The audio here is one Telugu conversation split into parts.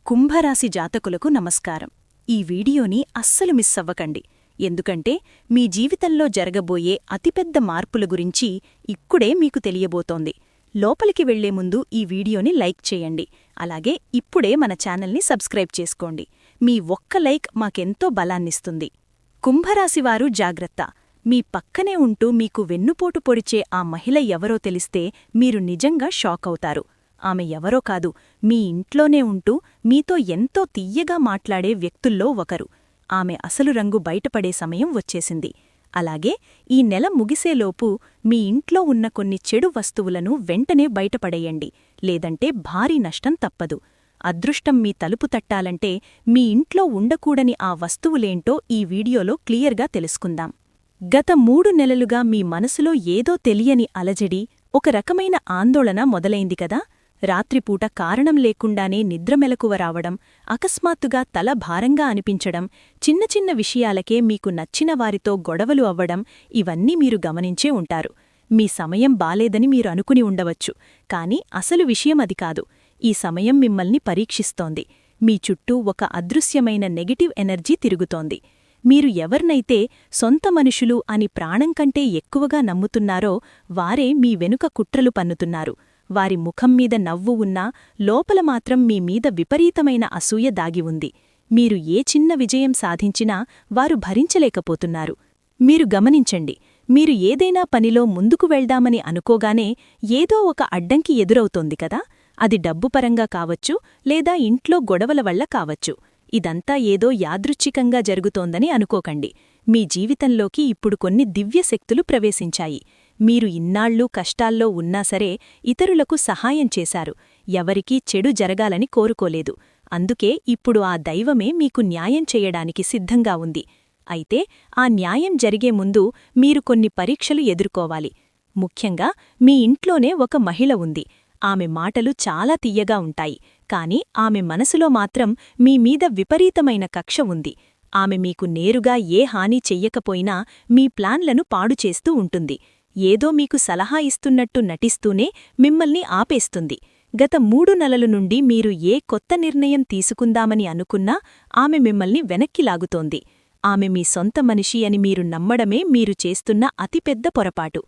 కుంభరాశి జాతకులకు నమస్కారం. ఈ వీడియోని అస్సలు మిస్ అవ్వకండి, ఎందుకంటే మీ జీవితంలో జరగబోయే అతిపెద్ద మార్పుల గురించి ఇప్పుడే మీకు తెలియబోతోంది. లోపలికి వెళ్లే ముందు ఈ వీడియోని లైక్ చేయండి, అలాగే ఇప్పుడే మన ఛానల్ని సబ్స్క్రైబ్ చేసుకోండి. మీ ఒక్క లైక్ మాకెంతో బలాన్నిస్తుంది. కుంభరాశివారు జాగ్రత్త! మీ పక్కనే ఉంటూ మీకు వెన్నుపోటు పొడిచే ఆ మహిళ ఎవరో తెలిస్తే మీరు నిజంగా షాక్ అవుతారు. ఆమె ఎవరో కాదు, మీ ఇంట్లోనే ఉంటూ మీతో ఎంతో తియ్యగా మాట్లాడే వ్యక్తుల్లో ఒకరు. ఆమె అసలు రంగు బయటపడే సమయం వచ్చేసింది. అలాగే ఈ నెల ముగిసేలోపు మీ ఇంట్లో ఉన్న కొన్ని చెడు వస్తువులను వెంటనే బయటపడేయండి, లేదంటే భారీ నష్టం తప్పదు. అదృష్టం మీ తలుపు తట్టాలంటే మీ ఇంట్లో ఉండకూడని ఆ వస్తువులేంటో ఈ వీడియోలో క్లియర్గా తెలుసుకుందాం. గత 3 నెలలుగా మీ మనసులో ఏదో తెలియని అలజడి, ఒక రకమైన ఆందోళన మొదలైంది కదా. రాత్రిపూట కారణం లేకుండానే నిద్రమెలకువ రావడం, అకస్మాత్తుగా తల భారంగా అనిపించడం, చిన్న చిన్న విషయాలకే మీకు నచ్చిన వారితో గొడవలు అవ్వడం, ఇవన్నీ మీరు గమనించే ఉంటారు. మీ సమయం బాలేదని మీరు అనుకుని ఉండవచ్చు, కాని అసలు విషయం అది కాదు. ఈ సమయం మిమ్మల్ని పరీక్షిస్తోంది. మీ చుట్టూ ఒక అదృశ్యమైన నెగటివ్ ఎనర్జీ తిరుగుతోంది. మీరు ఎవర్నైతే సొంత మనుషులు అని ప్రాణం కంటే ఎక్కువగా నమ్ముతున్నారో వారే మీ వెనుక కుట్రలు పన్నుతున్నారు. వారి ముఖం మీద నవ్వు ఉన్నా లోపల మాత్రం మీ మీద విపరీతమైన అసూయ దాగి ఉంది. మీరు ఏ చిన్న విజయం సాధించినా వారు భరించలేకపోతున్నారు. మీరు గమనించండి, మీరు ఏదైనా పనిలో ముందుకు వెళ్దామని అనుకోగానే ఏదో ఒక అడ్డంకి ఎదురవుతోంది కదా. అది డబ్బుపరంగా కావచ్చు, లేదా ఇంట్లో గొడవల వల్ల కావచ్చు. ఇదంతా ఏదో యాదృచ్ఛికంగా జరుగుతోందని అనుకోకండి. మీ జీవితంలోకి ఇప్పుడు కొన్ని దివ్యశక్తులు ప్రవేశించాయి. మీరు ఇన్నాళ్లూ కష్టాల్లో ఉన్నా సరే ఇతరులకు సహాయం చేశారు, ఎవరికీ చెడు జరగాలని కోరుకోలేదు. అందుకే ఇప్పుడు ఆ దైవమే మీకు న్యాయం చేయడానికి సిద్ధంగా ఉంది. అయితే ఆ న్యాయం జరిగే ముందు మీరు కొన్ని పరీక్షలు ఎదుర్కోవాలి. ముఖ్యంగా మీ ఇంట్లోనే ఒక మహిళ ఉంది. ఆమె మాటలు చాలా తియ్యగా ఉంటాయి, కాని ఆమె మనసులో మాత్రం మీ మీద విపరీతమైన కక్ష ఉంది. ఆమె మీకు నేరుగా ఏ హాని చెయ్యకపోయినా మీ ప్లాన్లను పాడుచేస్తూ ఉంటుంది. ఏదో మీకు సలహా ఇస్తున్నట్టు నటిస్తూనే మిమ్మల్ని ఆపేస్తుంది. గత 3 నెలల నుండి మీరు ఏ కొత్త నిర్ణయం తీసుకుందామని అనుకున్నా ఆమె మిమ్మల్ని వెనక్కి లాగుతోంది. ఆమె మీ సొంత మనిషి అని మీరు నమ్మడమే మీరు చేస్తున్న అతిపెద్ద పొరపాటు.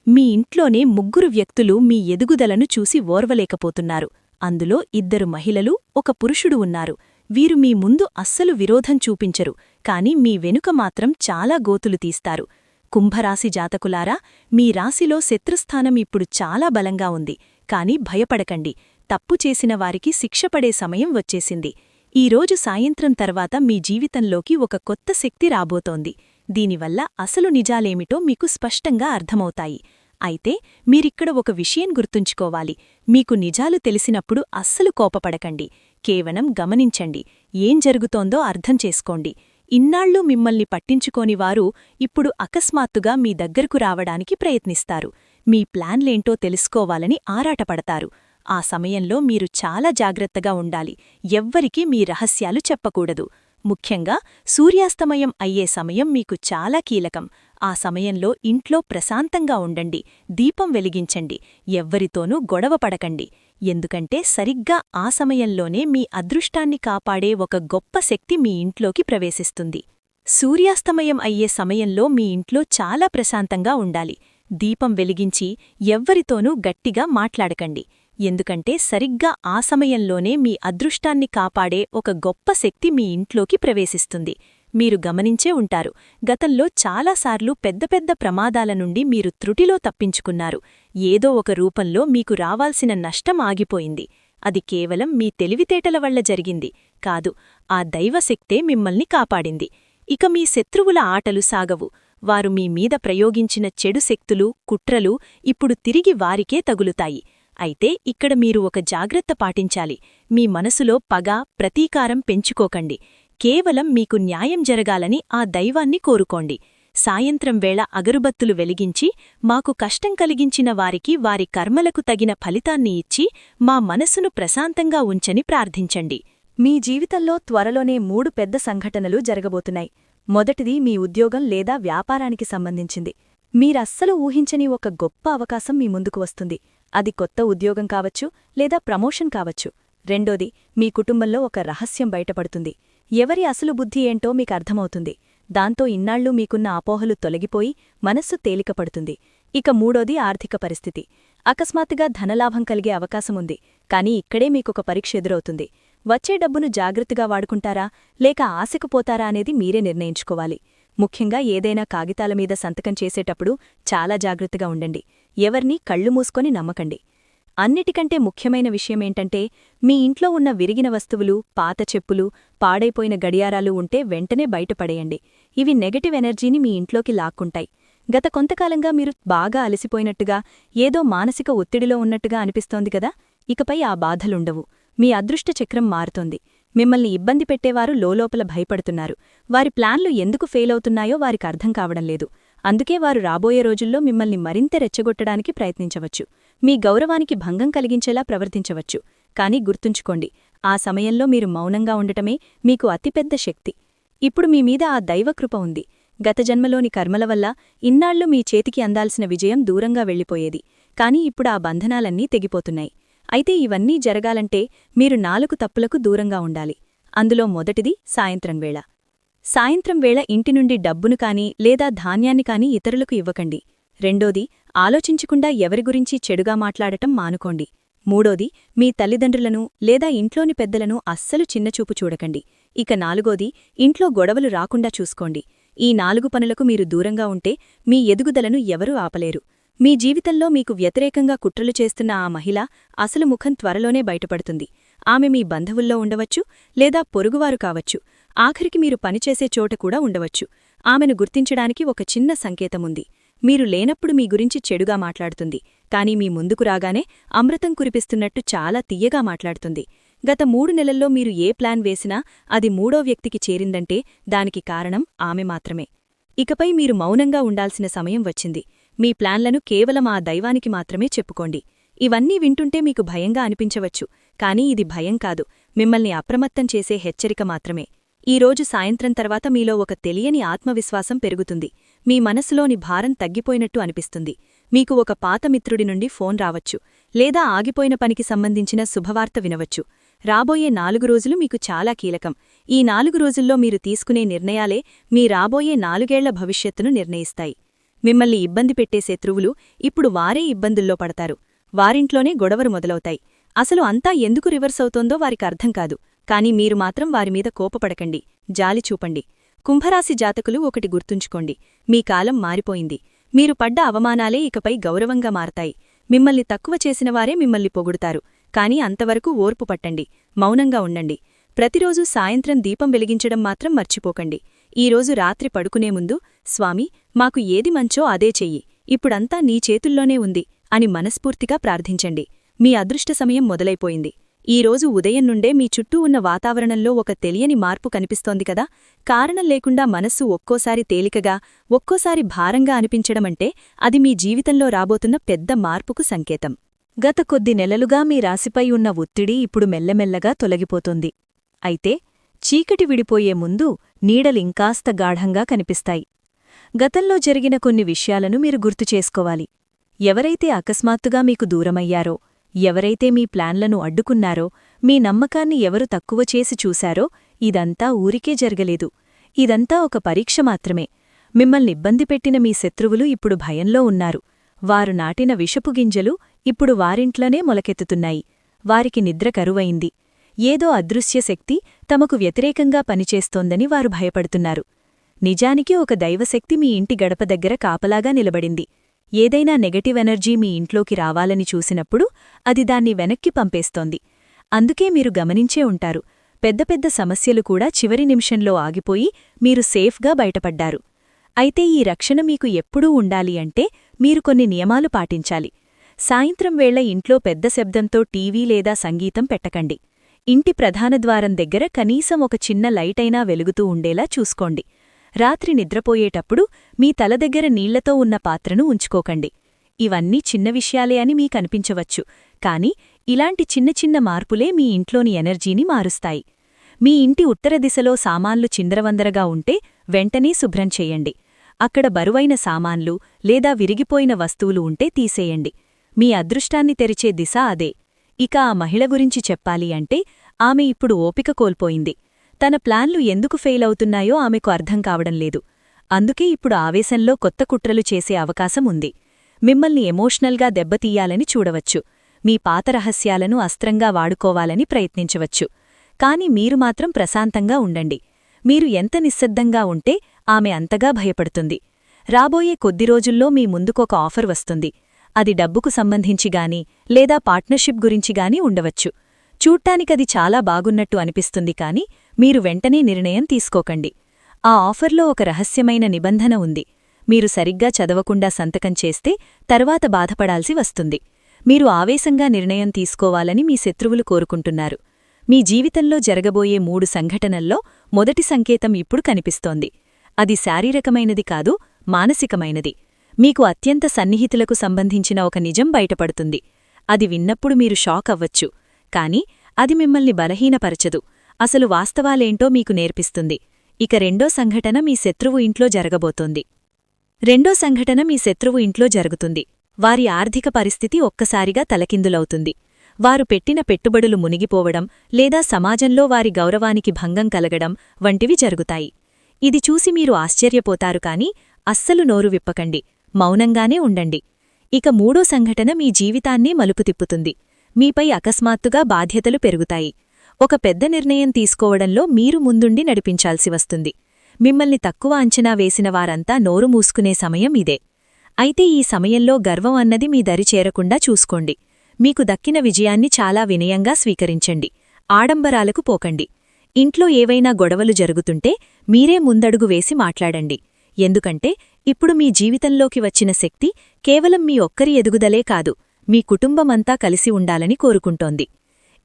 మీ ఇంట్లోనే 3 వ్యక్తులు మీ ఎదుగుదలను చూసి ఓర్వలేకపోతున్నారు. అందులో 2 మహిళలు, ఒక పురుషుడు ఉన్నారు. వీరు మీ ముందు అస్సలు విరోధం చూపించరు, కాని మీ వెనుక మాత్రం చాలా గోతులు తీస్తారు. కుంభరాశి జాతకులారా, మీ రాశిలో శత్రుస్థానం ఇప్పుడు చాలా బలంగా ఉంది. కాని భయపడకండి, తప్పు చేసిన వారికి శిక్షపడే సమయం వచ్చేసింది. ఈరోజు సాయంత్రం తర్వాత మీ జీవితంలోకి ఒక కొత్త శక్తి రాబోతోంది. దీనివల్ల అసలు నిజాలేమిటో మీకు స్పష్టంగా అర్థమవుతాయి. అయితే మీరిక్కడ ఒక విషయం గుర్తుంచుకోవాలి. మీకు నిజాలు తెలిసినప్పుడు అస్సలు కోపపడకండి, కేవలం గమనించండి. ఏం జరుగుతోందో అర్థం చేసుకోండి. ఇన్నాళ్లూ మిమ్మల్ని పట్టించుకోనివారు ఇప్పుడు అకస్మాత్తుగా మీ దగ్గరకు రావడానికి ప్రయత్నిస్తారు. మీ ప్లాన్లేంటో తెలుసుకోవాలని ఆరాటపడతారు. ఆ సమయంలో మీరు చాలా జాగ్రత్తగా ఉండాలి. ఎవ్వరికీ మీ రహస్యాలు చెప్పకూడదు. ముఖ్యంగా సూర్యాస్తమయం అయ్యే సమయం మీకు చాలా కీలకం. ఆ సమయంలో ఇంట్లో ప్రశాంతంగా ఉండండి, దీపం వెలిగించండి, ఎవ్వరితోనూ గొడవపడకండి. ఎందుకంటే సరిగ్గా ఆ సమయంలోనే మీ అదృష్టాన్ని కాపాడే ఒక గొప్ప శక్తి మీ ఇంట్లోకి ప్రవేశిస్తుంది. సూర్యాస్తమయం అయ్యే సమయంలో మీ ఇంట్లో చాలా ప్రశాంతంగా ఉండాలి. దీపం వెలిగించి ఎవ్వరితోనూ గట్టిగా మాట్లాడకండి. ఎందుకంటే సరిగ్గా ఆ సమయంలోనే మీ అదృష్టాన్ని కాపాడే ఒక గొప్ప శక్తి మీ ఇంట్లోకి ప్రవేశిస్తుంది. మీరు గమనించే ఉంటారు, గతంలో చాలాసార్లు పెద్ద పెద్ద ప్రమాదాల నుండి మీరు త్రుటిలో తప్పించుకున్నారు. ఏదో ఒక రూపంలో మీకు రావాల్సిన నష్టం ఆగిపోయింది. అది కేవలం మీ తెలివితేటల వల్ల జరిగింది కాదు, ఆ దైవశక్తే మిమ్మల్ని కాపాడింది. ఇక మీ శత్రువుల ఆటలు సాగవు. వారు మీ మీద ప్రయోగించిన చెడు శక్తులు, కుట్రలు ఇప్పుడు తిరిగి వారికే తగులుతాయి. అయితే ఇక్కడ మీరు ఒక జాగ్రత్త పాటించాలి. మీ మనసులో పగ, ప్రతీకారం పెంచుకోకండి. కేవలం మీకు న్యాయం జరగాలని ఆ దైవాన్ని కోరుకోండి. సాయంత్రం వేళ అగరుబత్తులు వెలిగించి, మాకు కష్టం కలిగించిన వారికి వారి కర్మలకు తగిన ఫలితాన్ని ఇచ్చి మా మనసును ప్రశాంతంగా ఉంచని ప్రార్థించండి. మీ జీవితంలో త్వరలోనే 3 పెద్ద సంఘటనలు జరగబోతున్నాయి. మొదటిది మీ ఉద్యోగం లేదా వ్యాపారానికి సంబంధించింది. మీరస్సలు ఊహించని ఒక గొప్ప అవకాశం మీ ముందుకు వస్తుంది. అది కొత్త ఉద్యోగం కావచ్చు, లేదా ప్రమోషన్ కావచ్చు. రెండోది, మీ కుటుంబంలో ఒక రహస్యం బయటపడుతుంది. ఎవరి అసలు బుద్ధి ఏంటో మీకు అర్థమవుతుంది. దాంతో ఇన్నాళ్లు మీకున్న అపోహలు తొలగిపోయి మనస్సు తేలికపడుతుంది. ఇక మూడోది, ఆర్థిక పరిస్థితి. అకస్మాత్తుగా ధనలాభం కలిగే అవకాశముంది, కానీ ఇక్కడే మీకొక పరీక్ష ఎదురవుతుంది. వచ్చే డబ్బును జాగ్రత్తగా వాడుకుంటారా లేక ఆశకు పోతారా అనేది మీరే నిర్ణయించుకోవాలి. ముఖ్యంగా ఏదైనా కాగితాల మీద సంతకం చేసేటప్పుడు చాలా జాగ్రత్తగా ఉండండి. ఎవర్నీ కళ్ళు మూసుకొని నమ్మకండి. అన్నిటికంటే ముఖ్యమైన విషయమేంటంటే, మీ ఇంట్లో ఉన్న విరిగిన వస్తువులు, పాత చెప్పులు, పాడైపోయిన గడియారాలు ఉంటే వెంటనే బయటపడేయండి. ఇవి నెగటివ్ ఎనర్జీని మీ ఇంట్లోకి లాక్కుంటాయి. గత కొంతకాలంగా మీరు బాగా అలసిపోయినట్టుగా, ఏదో మానసిక ఒత్తిడిలో ఉన్నట్టుగా అనిపిస్తోంది కదా. ఇకపై ఆ బాధలుండవు. మీ అదృష్ట చక్రం మారుతోంది. మిమ్మల్ని ఇబ్బంది పెట్టేవారు లోలోపల భయపడుతున్నారు. వారి ప్లాన్లు ఎందుకు ఫెయిల్ అవుతున్నాయో వారికి అర్థం కావడం లేదు. అందుకే వారు రాబోయే రోజుల్లో మిమ్మల్ని మరింత రెచ్చగొట్టడానికి ప్రయత్నించవచ్చు. మీ గౌరవానికి భంగం కలిగించేలా ప్రవర్తించవచ్చు. కానీ గుర్తుంచుకోండి, ఆ సమయంలో మీరు మౌనంగా ఉండటమే మీకు అతిపెద్ద శక్తి. ఇప్పుడు మీమీద ఆ దైవకృప ఉంది. గత జన్మలోని కర్మల వల్ల ఇన్నాళ్లు మీ చేతికి అందాల్సిన విజయం దూరంగా వెళ్ళిపోయేది. కానీ ఇప్పుడు ఆ బంధనాలన్నీ తెగిపోతున్నాయి. అయితే ఇవన్నీ జరగాలంటే మీరు 4 తప్పులకు దూరంగా ఉండాలి. అందులో మొదటిది సాయంత్రం వేళ. సాయంత్రం వేళ ఇంటి నుండి డబ్బును కాని లేదా ధాన్యాన్ని కాని ఇతరులకు ఇవ్వకండి. రెండోది, ఆలోచించకుండా ఎవరి గురించి చెడుగా మాట్లాడటం మానుకోండి. మూడోది, మీ తల్లిదండ్రులను లేదా ఇంట్లోని పెద్దలను అస్సలు చిన్నచూపు చూడకండి. ఇక నాలుగోది, ఇంట్లో గొడవలు రాకుండా చూసుకోండి. ఈ 4 పనులకు మీరు దూరంగా ఉంటే మీ ఎదుగుదలను ఎవరూ ఆపలేరు. మీ జీవితంలో మీకు వ్యతిరేకంగా కుట్రలు చేస్తున్న ఆ మహిళ అసలు ముఖం త్వరలోనే బయటపడుతుంది. ఆమె మీ బంధువుల్లో ఉండవచ్చు లేదా పొరుగువారు కావచ్చు. ఆఖరికి మీరు పనిచేసే చోట కూడా ఉండవచ్చు. ఆమెను గుర్తించడానికి ఒక చిన్న సంకేతముంది. మీరు లేనప్పుడు మీ గురించి చెడుగా మాట్లాడుతుంది, కానీ మీ ముందుకు రాగానే అమృతం కురిపిస్తున్నట్టు చాలా తియ్యగా మాట్లాడుతుంది. గత 3 నెలల్లో మీరు ఏ ప్లాన్ వేసినా అది మూడో వ్యక్తికి చేరిందంటే దానికి కారణం ఆమె మాత్రమే. ఇకపై మీరు మౌనంగా ఉండాల్సిన సమయం వచ్చింది. మీ ప్లాన్లను కేవలం ఆ దైవానికి మాత్రమే చెప్పుకోండి. ఇవన్నీ వింటుంటే మీకు భయంగా అనిపించవచ్చు, కానీ ఇది భయం కాదు, మిమ్మల్ని అప్రమత్తం చేసే హెచ్చరిక మాత్రమే. ఈరోజు సాయంత్రం తర్వాత మీలో ఒక తెలియని ఆత్మవిశ్వాసం పెరుగుతుంది. మీ మనసులోని భారం తగ్గిపోయినట్టు అనిపిస్తుంది. మీకు ఒక పాత మిత్రుడి నుండి ఫోన్ రావచ్చు, లేదా ఆగిపోయిన పనికి సంబంధించిన శుభవార్త వినవచ్చు. రాబోయే 4 రోజులు మీకు చాలా కీలకం. ఈ 4 రోజుల్లో మీరు తీసుకునే నిర్ణయాలే మీ రాబోయే 4 ఏళ్ల భవిష్యత్తును నిర్ణయిస్తాయి. మిమ్మల్ని ఇబ్బంది పెట్టే శత్రువులు ఇప్పుడు వారే ఇబ్బందుల్లో పడతారు. వారింట్లోనే గొడవలు మొదలవుతాయి. అసలు అంతా ఎందుకు రివర్స్ అవుతోందో వారికి అర్థం కాదు. కానీ మీరు మాత్రం వారిమీద కోపపడకండి, జాలి చూపండి. కుంభరాశి జాతకులు ఒకటి గుర్తుంచుకోండి, మీ కాలం మారిపోయింది. మీరు పడ్డ అవమానాలే ఇకపై గౌరవంగా మారతాయి. మిమ్మల్ని తక్కువ చేసినవారే మిమ్మల్ని పొగుడుతారు. కానీ అంతవరకు ఓర్పు పట్టండి, మౌనంగా ఉండండి. ప్రతిరోజూ సాయంత్రం దీపం వెలిగించడం మాత్రం మర్చిపోకండి. ఈరోజు రాత్రి పడుకునే ముందు, స్వామి, మాకు ఏది మంచో అదే చెయ్యి, ఇప్పుడంతా నీ చేతుల్లోనే ఉంది అని మనస్ఫూర్తిగా ప్రార్థించండి. మీ అదృష్ట సమయం మొదలైపోయింది. ఈరోజు ఉదయం నుండే మీ చుట్టూ ఉన్న వాతావరణంలో ఒక తెలియని మార్పు కనిపిస్తోంది కదా. కారణం లేకుండా మనస్సు ఒక్కోసారి తేలికగా, ఒక్కోసారి భారంగా అనిపించడమంటే అది మీ జీవితంలో రాబోతున్న పెద్ద మార్పుకు సంకేతం. గత కొద్ది నెలలుగా మీ రాశిపై ఉన్న ఒత్తిడి ఇప్పుడు మెల్లమెల్లగా తొలగిపోతుంది. అయితే చీకటి విడిపోయే ముందు నీడలింకాస్త గాఢంగా కనిపిస్తాయి. గతంలో జరిగిన కొన్ని విషయాలను మీరు గుర్తుచేసుకోవాలి. ఎవరైతే అకస్మాత్తుగా మీకు దూరమయ్యారో, ఎవరైతే మీ ప్లాన్లను అడ్డుకున్నారో, మీ నమ్మకాన్ని ఎవరు తక్కువ చేసి చూశారో, ఇదంతా ఊరికే జరగలేదు. ఇదంతా ఒక పరీక్ష మాత్రమే. మిమ్మల్నిబ్బంది పెట్టిన మీ శత్రువులు ఇప్పుడు భయంలో ఉన్నారు. వారు నాటిన విషపు గింజలు ఇప్పుడు వారింట్లోనే మొలకెత్తుతున్నాయి. వారికి నిద్ర కరువైంది. ఏదో అదృశ్య శక్తి తమకు వ్యతిరేకంగా పనిచేస్తోందని వారు భయపడుతున్నారు. నిజానికి ఒక దైవశక్తి మీ ఇంటి గడప దగ్గర కాపలాగా నిలబడింది. ఏదైనా నెగటివ్ ఎనర్జీ మీ ఇంట్లోకి రావాలని చూసినప్పుడు అది దాన్ని వెనక్కి పంపేస్తోంది. అందుకే మీరు గమనించే ఉంటారు, పెద్ద పెద్ద సమస్యలు కూడా చివరి నిమిషంలో ఆగిపోయి మీరు సేఫ్గా బయటపడ్డారు. అయితే ఈ రక్షణ మీకు ఎప్పుడూ ఉండాలి అంటే మీరు కొన్ని నియమాలు పాటించాలి. సాయంత్రం వేళ ఇంట్లో పెద్ద శబ్దంతో టీవీ లేదా సంగీతం పెట్టకండి. ఇంటి ప్రధాన ద్వారం దగ్గర కనీసం ఒక చిన్న లైటైనా వెలుగుతూ ఉండేలా చూసుకోండి. రాత్రి నిద్రపోయేటప్పుడు మీ తల దగ్గర నీళ్లతో ఉన్న పాత్రను ఉంచుకోకండి. ఇవన్నీ చిన్న విషయాలే అని మీకనిపించవచ్చు, కానీ ఇలాంటి చిన్న చిన్న మార్పులే మీ ఇంట్లోని ఎనర్జీని మారుస్తాయి. మీ ఇంటి ఉత్తర దిశలో సామాన్లు చిందరవందరగా ఉంటే వెంటనే శుభ్రం చెయ్యండి. అక్కడ బరువైన సామాన్లు లేదా విరిగిపోయిన వస్తువులు ఉంటే తీసేయండి. మీ అదృష్టాన్ని తెరిచే దిశ అదే. ఇక ఆ మహిళ గురించి చెప్పాలి అంటే ఆమె ఇప్పుడు ఓపిక కోల్పోయింది. తన ప్లాన్లు ఎందుకు ఫెయిల్ అవుతున్నాయో ఆమెకు అర్థం కావడం లేదు. అందుకే ఇప్పుడు ఆవేశంలో కొత్త కుట్రలు చేసే అవకాశం ఉంది. మిమ్మల్ని ఎమోషనల్గా దెబ్బతీయాలని చూడవచ్చు. మీ పాత రహస్యాలను అస్త్రంగా వాడుకోవాలని ప్రయత్నించవచ్చు. కాని మీరు మాత్రం ప్రశాంతంగా ఉండండి. మీరు ఎంత నిశ్శబ్దంగా ఉంటే ఆమె అంతగా భయపడుతుంది. రాబోయే కొద్ది రోజుల్లో మీ ముందుకొక ఆఫర్ వస్తుంది. అది డబ్బుకు సంబంధించిగాని లేదా పార్ట్నర్షిప్ గురించిగాని ఉండవచ్చు. చూడ్టానికది చాలా బాగున్నట్టు అనిపిస్తుంది కాని మీరు వెంటనే నిర్ణయం తీసుకోకండి. ఆ ఆఫర్లో ఒక రహస్యమైన నిబంధన ఉంది. మీరు సరిగ్గా చదవకుండా సంతకం చేస్తే తర్వాత బాధపడాల్సి వస్తుంది. మీరు ఆవేశంగా నిర్ణయం తీసుకోవాలని మీ శత్రువులు కోరుకుంటున్నారు. మీ జీవితంలో జరగబోయే 3 సంఘటనల్లో మొదటి సంకేతం ఇప్పుడు కనిపిస్తోంది. అది శారీరకమైనది కాదు, మానసికమైనది. మీకు అత్యంత సన్నిహితులకు సంబంధించిన ఒక నిజం బయటపడుతుంది. అది విన్నప్పుడు మీరు షాక్ అవ్వచ్చు. కాని అది మిమ్మల్ని బలహీనపరచదు. అసలు వాస్తవాలేంటో మీకు నేర్పిస్తుంది. ఇక రెండో సంఘటన మీ శత్రువు ఇంట్లో జరగబోతోంది. జరుగుతుంది. వారి ఆర్థిక పరిస్థితి ఒక్కసారిగా తలకిందులవుతుంది. వారు పెట్టిన పెట్టుబడులు మునిగిపోవడం లేదా సమాజంలో వారి గౌరవానికి భంగం కలగడం వంటివి జరుగుతాయి. ఇది చూసి మీరు ఆశ్చర్యపోతారు కాని అస్సలు నోరు విప్పకండి, మౌనంగానే ఉండండి. ఇక మూడో సంఘటన మీ జీవితాన్నే మలుపు తిప్పుతుంది. మీపై అకస్మాత్తుగా బాధ్యతలు పెరుగుతాయి. ఒక పెద్ద నిర్ణయం తీసుకోవడంలో మీరు ముందుండి నడిపించాల్సి వస్తుంది. మిమ్మల్ని తక్కువ అంచనా వేసిన వారంతా నోరు మూసుకునే సమయం ఇదే. అయితే ఈ సమయంలో గర్వం అన్నది మీ దరి చేరకుండా చూసుకోండి. మీకు దక్కిన విజయాన్ని చాలా వినయంగా స్వీకరించండి. ఆడంబరాలకు పోకండి. ఇంట్లో ఏవైనా గొడవలు జరుగుతుంటే మీరే ముందడుగు వేసి మాట్లాడండి. ఎందుకంటే ఇప్పుడు మీ జీవితంలోకి వచ్చిన శక్తి కేవలం మీ ఒక్కరి ఎదుగుదలే కాదు, మీ కుటుంబమంతా కలిసి ఉండాలని కోరుకుంటోంది.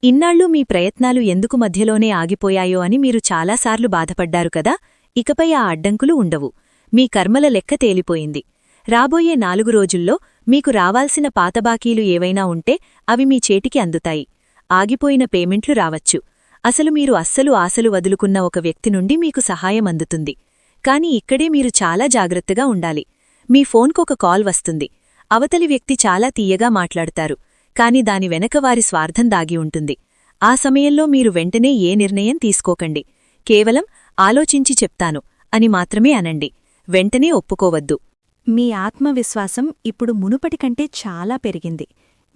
ఇన్నాళ్లు మీ ప్రయత్నాలు ఎందుకు మధ్యలోనే ఆగిపోయాయో అని మీరు చాలాసార్లు బాధపడ్డారు కదా. ఇకపై ఆ అడ్డంకులు ఉండవు. మీ కర్మల లెక్క తేలిపోయింది. రాబోయే 4 రోజుల్లో మీకు రావాల్సిన పాత బాకీలు ఏవైనా ఉంటే అవి మీ చేటికి అందుతాయి. ఆగిపోయిన పేమెంట్లు రావచ్చు. అసలు మీరు ఆశలు వదులుకున్న ఒక వ్యక్తి నుండి మీకు సహాయం అందుతుంది. కాని ఇక్కడే మీరు చాలా జాగ్రత్తగా ఉండాలి. మీ ఫోన్కొక కాల్ వస్తుంది. అవతలి వ్యక్తి చాలా తీయగా మాట్లాడుతారు. కాని దాని వెనక వారి స్వార్థం దాగి ఉంటుంది. ఆ సమయంలో మీరు వెంటనే ఏ నిర్ణయం తీసుకోకండి. కేవలం ఆలోచించి చెప్తాను అని మాత్రమే అనండి. వెంటనే ఒప్పుకోవద్దు. మీ ఆత్మవిశ్వాసం ఇప్పుడు మునుపటికంటే చాలా పెరిగింది.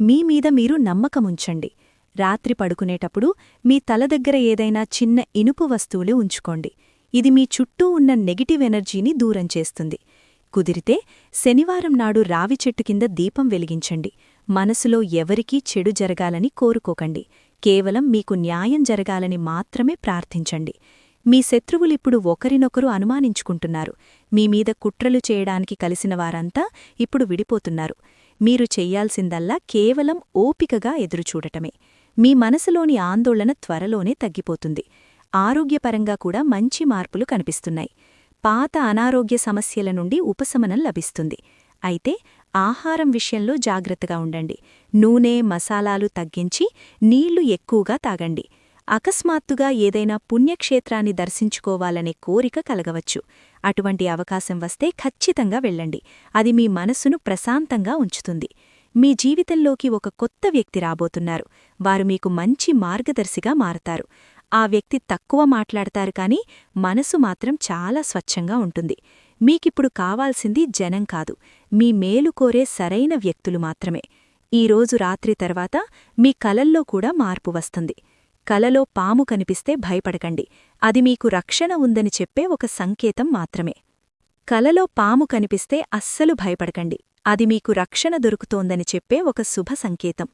మీ మీద మీరు నమ్మకముంచండి. రాత్రి పడుకునేటప్పుడు మీ తల దగ్గర ఏదైనా చిన్న ఇనుపు వస్తువులు ఉంచుకోండి. ఇది మీ చుట్టూ ఉన్న నెగిటివ్ ఎనర్జీని దూరం చేస్తుంది. కుదిరితే శనివారం నాడు రావి చెట్టు కింద దీపం వెలిగించండి. మనసులో ఎవరికీ చెడు జరగాలని కోరుకోకండి. కేవలం మీకు న్యాయం జరగాలని మాత్రమే ప్రార్థించండి. మీ శత్రువులిప్పుడు ఒకరినొకరు అనుమానించుకుంటున్నారు. మీమీద కుట్రలు చేయడానికి కలిసిన వారంతా ఇప్పుడు విడిపోతున్నారు. మీరు చెయ్యాల్సిందల్లా కేవలం ఓపికగా ఎదురుచూడటమే. మీ మనసులోని ఆందోళన త్వరలోనే తగ్గిపోతుంది. ఆరోగ్యపరంగా కూడా మంచి మార్పులు కనిపిస్తున్నాయి. పాత అనారోగ్య సమస్యల నుండి ఉపశమనం లభిస్తుంది. అయితే ఆహారం విషయంలో జాగ్రత్తగా ఉండండి. నూనె, మసాలాలు తగ్గించి నీళ్లు ఎక్కువగా తాగండి. అకస్మాత్తుగా ఏదైనా పుణ్యక్షేత్రాన్ని దర్శించుకోవాలనే కోరిక కలగవచ్చు. అటువంటి అవకాశం వస్తే ఖచ్చితంగా వెళ్ళండి. అది మీ మనసును ప్రశాంతంగా ఉంచుతుంది. మీ జీవితంలోకి ఒక కొత్త వ్యక్తి రాబోతున్నారు. వారు మీకు మంచి మార్గదర్శిగా మారతారు. ఆ వ్యక్తి తక్కువ మాట్లాడతారు కాని మనసు మాత్రం చాలా స్వచ్ఛంగా ఉంటుంది. మీకిప్పుడు కావాల్సింది జనం కాదు, మీ మేలు కోరే సరైన వ్యక్తులు మాత్రమే. ఈరోజు రాత్రి తర్వాత మీ కలల్లో కూడా మార్పు వస్తుంది. కలలో పాము కనిపిస్తే భయపడకండి. అది మీకు రక్షణ ఉందని చెప్పే ఒక సంకేతం మాత్రమే. కలలో పాము కనిపిస్తే అస్సలు భయపడకండి. అది మీకు రక్షణ దొరుకుతోందని చెప్పే ఒక శుభ సంకేతం.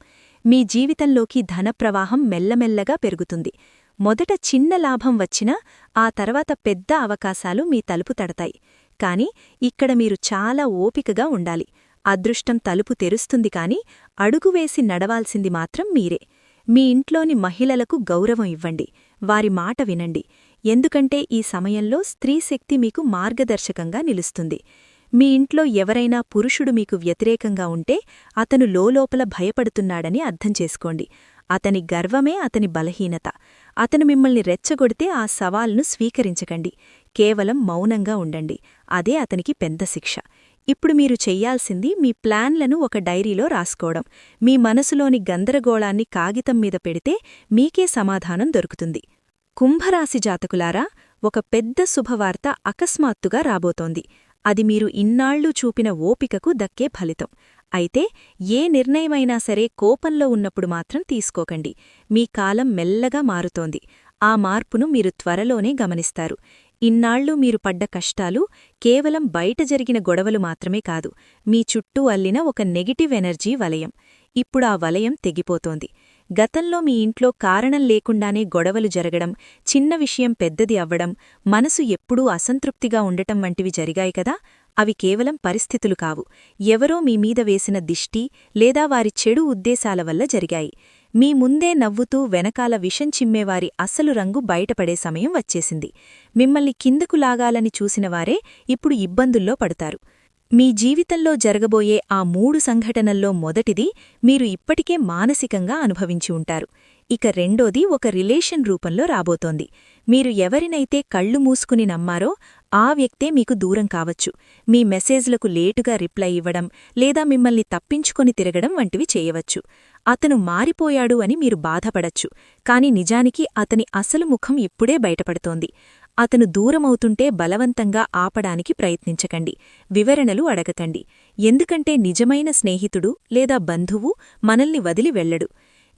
మీ జీవితంలోకి ధనప్రవాహం మెల్లమెల్లగా పెరుగుతుంది. మొదట చిన్న లాభం వచ్చినా ఆ తర్వాత పెద్ద అవకాశాలు మీ తలుపు తడతాయి. కాని ఇక్కడ మీరు చాలా ఓపికగా ఉండాలి. అదృష్టం తలుపు తెరుస్తుంది కాని అడుగువేసి నడవాల్సింది మాత్రం మీరే. మీ ఇంట్లోని మహిళలకు గౌరవం ఇవ్వండి. వారి మాట వినండి. ఎందుకంటే ఈ సమయంలో స్త్రీశక్తి మీకు మార్గదర్శకంగా నిలుస్తుంది. మీ ఇంట్లో ఎవరైనా పురుషుడు మీకు వ్యతిరేకంగా ఉంటే అతను లోలోపల భయపడుతున్నాడని అర్థం చేసుకోండి. అతని గర్వమే అతని బలహీనత. అతను మిమ్మల్ని రెచ్చగొడితే ఆ సవాల్ను స్వీకరించకండి. కేవలం మౌనంగా ఉండండి. అదే అతనికి పెద్ద శిక్ష. ఇప్పుడు మీరు చెయ్యాల్సింది మీ ప్లాన్లను ఒక డైరీలో రాసుకోవడం. మీ మనసులోని గందరగోళాన్ని కాగితం మీద పెడితే మీకే సమాధానం దొరుకుతుంది. కుంభరాశి జాతకులారా, ఒక పెద్ద శుభవార్త అకస్మాత్తుగా రాబోతోంది. అది మీరు ఇన్నాళ్లూ చూపిన ఓపికకు దక్కే ఫలితం. అయితే ఏ నిర్ణయమైనా సరే కోపంలో ఉన్నప్పుడు మాత్రం తీసుకోకండి. మీ కాలం మెల్లగా మారుతోంది. ఆ మార్పును మీరు త్వరలోనే గమనిస్తారు. ఇన్నాళ్లూ మీరు పడ్డ కష్టాలు కేవలం బయట జరిగిన గొడవలు మాత్రమే కాదు, మీ చుట్టూ అల్లిన ఒక నెగిటివ్ ఎనర్జీ వలయం. ఇప్పుడా వలయం తెగిపోతోంది. గతంలో మీ ఇంట్లో కారణం లేకుండానే గొడవలు జరగడం, చిన్న విషయం పెద్దది అవ్వడం, మనసు ఎప్పుడూ అసంతృప్తిగా ఉండటం వంటివి జరిగాయి కదా. అవి కేవలం పరిస్థితులు కావు, ఎవరో మీమీద వేసిన దిష్టి లేదా వారి చెడు ఉద్దేశాల వల్ల జరిగాయి. మీ ముందే నవ్వుతూ వెనకాల విషం చిమ్మేవారి అసలు రంగు బయటపడే సమయం వచ్చేసింది. మిమ్మల్ని కిందకు లాగాలని చూసినవారే ఇప్పుడు ఇబ్బందుల్లో పడతారు. మీ జీవితంలో జరగబోయే ఆ 3 సంఘటనల్లో మొదటిది మీరు ఇప్పటికే మానసికంగా అనుభవించి ఉంటారు. ఇక రెండోది ఒక రిలేషన్ రూపంలో రాబోతోంది. మీరు ఎవరినైతే కళ్ళు మూసుకుని నమ్మారో ఆ వ్యక్తే మీకు దూరం కావచ్చు. మీ మెసేజ్లకు లేటుగా రిప్లై ఇవ్వడం లేదా మిమ్మల్ని తప్పించుకొని తిరగడం వంటివి చేయవచ్చు. అతను మారిపోయాడు అని మీరు బాధపడచ్చు, కాని నిజానికి అతని అసలు ముఖం ఇప్పుడే బయటపడుతోంది. అతను దూరమవుతుంటే బలవంతంగా ఆపడానికి ప్రయత్నించకండి, వివరణలు అడగకండి. ఎందుకంటే నిజమైన స్నేహితుడు లేదా బంధువు మనల్ని వదిలి వెళ్లడు.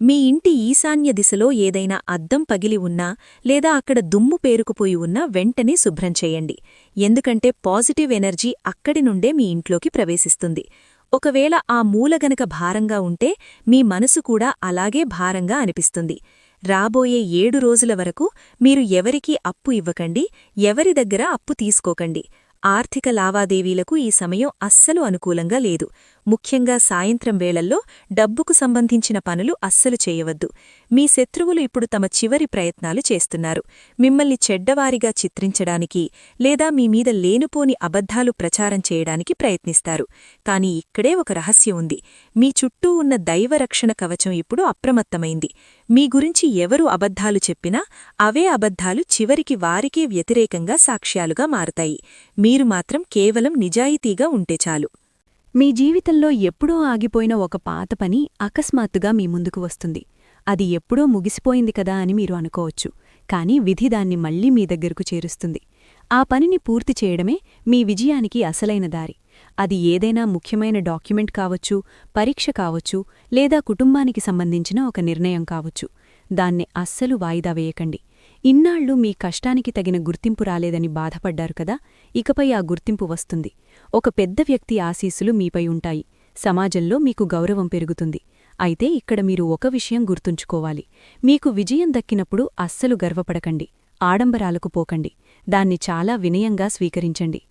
మీ ఇంటి ఈశాన్య దిశలో ఏదైనా అద్దం పగిలి ఉన్నా లేదా అక్కడ దుమ్ము పేరుకుపోయి ఉన్నా వెంటనే శుభ్రం చేయండి. ఎందుకంటే పాజిటివ్ ఎనర్జీ అక్కడి నుండే మీ ఇంట్లోకి ప్రవేశిస్తుంది. ఒకవేళ ఆ మూలగనక భారంగా ఉంటే మీ మనసు కూడా అలాగే భారంగా అనిపిస్తుంది. రాబోయే 7 రోజుల వరకు మీరు ఎవరికీ అప్పు ఇవ్వకండి, ఎవరి దగ్గర అప్పు తీసుకోకండి. ఆర్థిక లావాదేవీలకు ఈ సమయం అస్సలు అనుకూలంగా లేదు. ముఖ్యంగా సాయంత్రం వేళల్లో డబ్బుకు సంబంధించిన పనులు అస్సలు చేయవద్దు. మీ శత్రువులు ఇప్పుడు తమ చివరి ప్రయత్నాలు చేస్తున్నారు. మిమ్మల్ని చెడ్డవారిగా చిత్రించడానికి లేదా మీమీద లేనుపోని అబద్ధాలు ప్రచారం చేయడానికి ప్రయత్నిస్తారు. కాని ఇక్కడే ఒక రహస్యం ఉంది. మీ చుట్టూ ఉన్న దైవరక్షణ కవచం ఇప్పుడు అప్రమత్తమైంది. మీ గురించి ఎవరు అబద్ధాలు చెప్పినా అవే అబద్ధాలు చివరికి వారికే వ్యతిరేకంగా సాక్ష్యాలుగా మారతాయి. మీరు మాత్రం కేవలం నిజాయితీగా ఉంటే చాలు. మీ జీవితంలో ఎప్పుడో ఆగిపోయిన ఒక పాత పని అకస్మాత్తుగా మీ ముందుకు వస్తుంది. అది ఎప్పుడో ముగిసిపోయింది కదా అని మీరు అనుకోవచ్చు, కానీ విధి దాన్ని మళ్లీ మీ దగ్గరకు చేరుస్తుంది. ఆ పనిని పూర్తి చేయడమే మీ విజయానికి అసలైన దారి. అది ఏదైనా ముఖ్యమైన డాక్యుమెంట్ కావచ్చు, పరీక్ష కావచ్చు, లేదా కుటుంబానికి సంబంధించిన ఒక నిర్ణయం కావచ్చు. దాన్ని అస్సలు వాయిదా వేయకండి. ఇన్నాళ్లు మీ కష్టానికి తగిన గుర్తింపు రాలేదని బాధపడ్డారు కదా, ఇకపై ఆ గుర్తింపు వస్తుంది. ఒక పెద్ద వ్యక్తి ఆశీస్సులు మీపై ఉంటాయి. సమాజంలో మీకు గౌరవం పెరుగుతుంది. అయితే ఇక్కడ మీరు ఒక విషయం గుర్తుంచుకోవాలి. మీకు విజయం దక్కినప్పుడు అస్సలు గర్వపడకండి, ఆడంబరాలకు పోకండి. దాన్ని చాలా వినయంగా స్వీకరించండి.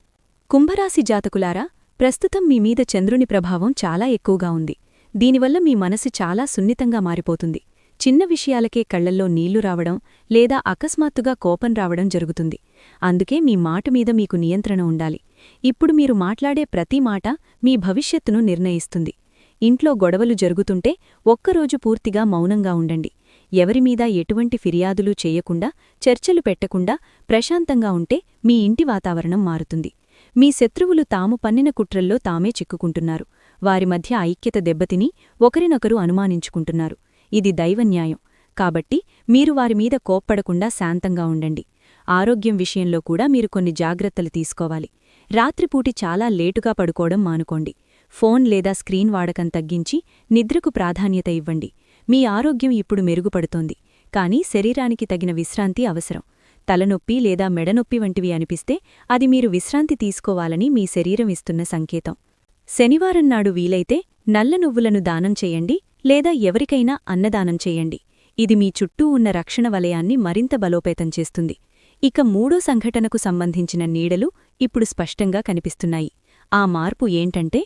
కుంభరాశి జాతకులారా, ప్రస్తుతం మీమీద చంద్రుని ప్రభావం చాలా ఎక్కువగా ఉంది. దీనివల్ల మీ మనసు చాలా సున్నితంగా మారిపోతుంది. చిన్న విషయాలకే కళ్లల్లో నీళ్లు రావడం లేదా అకస్మాత్తుగా కోపం రావడం జరుగుతుంది. అందుకే మీ మాట మీద మీకు నియంత్రణ ఉండాలి. ఇప్పుడు మీరు మాట్లాడే ప్రతి మాట మీ భవిష్యత్తును నిర్ణయిస్తుంది. ఇంట్లో గొడవలు జరుగుతుంటే ఒక్కరోజు పూర్తిగా మౌనంగా ఉండండి. ఎవరిమీద ఎటువంటి ఫిర్యాదులు చేయకుండా, చర్చలు పెట్టకుండా ప్రశాంతంగా ఉంటే మీ ఇంటి వాతావరణం మారుతుంది. మీ శత్రువులు తాము పన్నిన కుట్రల్లో తామే చిక్కుకుంటున్నారు. వారి మధ్య ఐక్యత దెబ్బతిని ఒకరినొకరు అనుమానించుకుంటున్నారు. ఇది దైవన్యాయం. కాబట్టి మీరు వారిమీద కోప్పడకుండా శాంతంగా ఉండండి. ఆరోగ్యం విషయంలో కూడా మీరు కొన్ని జాగ్రత్తలు తీసుకోవాలి. రాత్రిపూటి చాలా లేటుగా పడుకోవడం మానుకోండి. ఫోన్ లేదా స్క్రీన్ వాడకం తగ్గించి నిద్రకు ప్రాధాన్యత ఇవ్వండి. మీ ఆరోగ్యం ఇప్పుడు మెరుగుపడుతోంది, కానీ శరీరానికి తగిన విశ్రాంతి అవసరం. తలనొప్పి లేదా మెడనొప్పి వంటివి అనిపిస్తే అది మీరు విశ్రాంతి తీసుకోవాలని మీ శరీరం ఇస్తున్న సంకేతం. శనివారం నాడు వీలైతే నల్ల నువ్వులను దానం చేయండి లేదా ఎవరికైనా అన్నదానం చేయండి. ఇది మీ చుట్టూ ఉన్న రక్షణ వలయాన్ని మరింత బలోపేతం చేస్తుంది. ఇక 3వ సంఘటనకు సంబంధించిన నీడలు ఇప్పుడు స్పష్టంగా కనిపిస్తున్నాయి. ఆ మార్పు ఏంటంటే,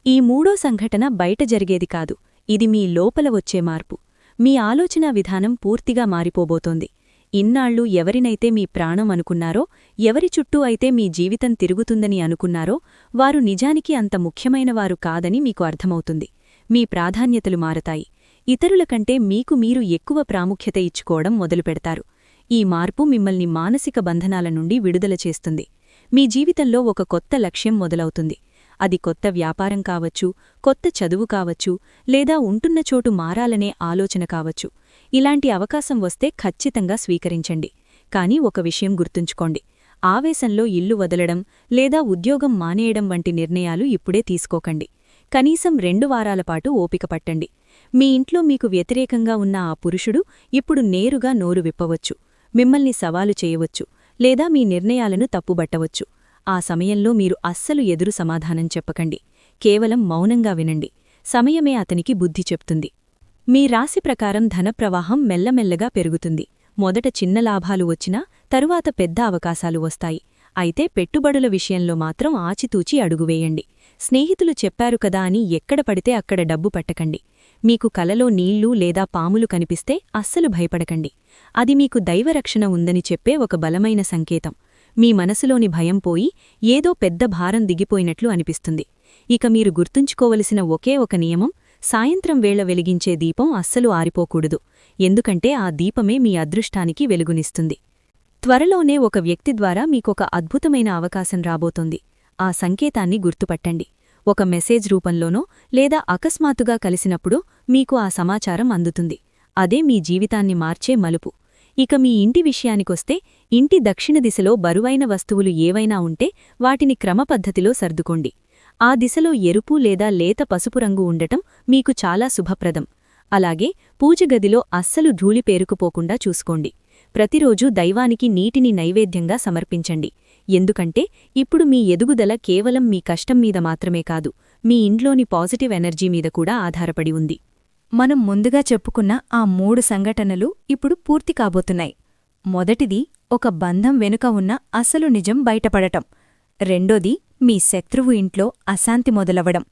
ఈ 3వ సంఘటన బయట జరిగేది కాదు, ఇది మీ లోపల వచ్చే మార్పు. మీ ఆలోచనా విధానం పూర్తిగా మారిపోబోతోంది. ఇన్నాళ్లు ఎవరినైతే మీ ప్రాణం అనుకున్నారో, ఎవరి చుట్టూ అయితే మీ జీవితం తిరుగుతుందని అనుకున్నారో, వారు నిజానికి అంత ముఖ్యమైనవారు కాదని మీకు అర్థమవుతుంది. మీ ప్రాధాన్యతలు మారతాయి. ఇతరుల కంటే మీకు మీరు ఎక్కువ ప్రాముఖ్యత ఇచ్చుకోవడం మొదలుపెడతారు. ఈ మార్పు మిమ్మల్ని మానసిక బంధనాల నుండి విడుదల చేస్తుంది. మీ జీవితంలో ఒక కొత్త లక్ష్యం మొదలవుతుంది. అది కొత్త వ్యాపారం కావచ్చు, కొత్త చదువు కావచ్చు, లేదా ఉంటున్న చోటు మారాలనే ఆలోచన కావచ్చు. ఇలాంటి అవకాశం వస్తే ఖచ్చితంగా స్వీకరించండి. కానీ ఒక విషయం గుర్తుంచుకోండి, ఆవేశంలో ఇల్లు వదలడం లేదా ఉద్యోగం మానేయడం వంటి నిర్ణయాలు ఇప్పుడే తీసుకోకండి. కనీసం 2 వారాలపాటు ఓపిక పట్టండి. మీ ఇంట్లో మీకు వ్యతిరేకంగా ఉన్న ఆ పురుషుడు ఇప్పుడు నేరుగా నోరు విప్పవచ్చు, మిమ్మల్ని సవాలు చేయవచ్చు, లేదా మీ నిర్ణయాలను తప్పుబట్టవచ్చు. ఆ సమయంలో మీరు అస్సలు ఎదురు సమాధానం చెప్పకండి. కేవలం మౌనంగా వినండి. సమయమే అతనికి బుద్ధి చెప్తుంది. మీ రాశి ప్రకారం ధనప్రవాహం మెల్లమెల్లగా పెరుగుతుంది. మొదట చిన్న లాభాలు వచ్చినా తరువాత పెద్ద అవకాశాలు వస్తాయి. అయితే పెట్టుబడుల విషయంలో మాత్రం ఆచితూచి అడుగువేయండి. స్నేహితులు చెప్పారు కదా అని ఎక్కడ పడితే అక్కడ డబ్బు పట్టకండి. మీకు కలలో నీళ్లు లేదా పాములు కనిపిస్తే అస్సలు భయపడకండి. అది మీకు దైవరక్షణ ఉందని చెప్పే ఒక బలమైన సంకేతం. మీ మనసులోని భయం పోయి ఏదో పెద్ద భారం దిగిపోయినట్లు అనిపిస్తుంది. ఇక మీరు గుర్తుంచుకోవలసిన ఒకే ఒక నియమం, సాయంత్రం వేళ వెలిగించే దీపం అస్సలు ఆరిపోకూడదు. ఎందుకంటే ఆ దీపమే మీ అదృష్టానికి వెలుగునిస్తుంది. త్వరలోనే ఒక వ్యక్తి ద్వారా మీకొక అద్భుతమైన అవకాశం రాబోతోంది. ఆ సంకేతాన్ని గుర్తుపట్టండి. ఒక మెసేజ్ రూపంలోనో లేదా అకస్మాత్తుగా కలిసినప్పుడో మీకు ఆ సమాచారం అందుతుంది. అదే మీ జీవితాన్ని మార్చే మలుపు. ఇక మీ ఇంటి విషయానికొస్తే, ఇంటి దక్షిణ దిశలో బరువైన వస్తువులు ఏవైనా ఉంటే వాటిని క్రమపద్ధతిలో సర్దుకోండి. ఆ దిశలో ఎరుపు లేదా లేత పసుపు రంగు ఉండటం మీకు చాలా శుభప్రదం. అలాగే పూజగదిలో అస్సలు ధూళి పేరుకుపోకుండా చూసుకోండి. ప్రతిరోజూ దైవానికి నీటిని నైవేద్యంగా సమర్పించండి. ఎందుకంటే ఇప్పుడు మీ ఎదుగుదల కేవలం మీ కష్టం మీద మాత్రమే కాదు, మీ ఇంట్లోని పాజిటివ్ ఎనర్జీ మీద కూడా ఆధారపడి ఉంది. మనం ముందుగా చెప్పుకున్న ఆ 3 సంఘటనలు ఇప్పుడు పూర్తి కాబోతున్నాయి. మొదటిది, ఒక బంధం వెనుక ఉన్న అసలు నిజం బయటపడటం. రెండోది, మీ శత్రువు ఇంట్లో అశాంతి మొదలవడం.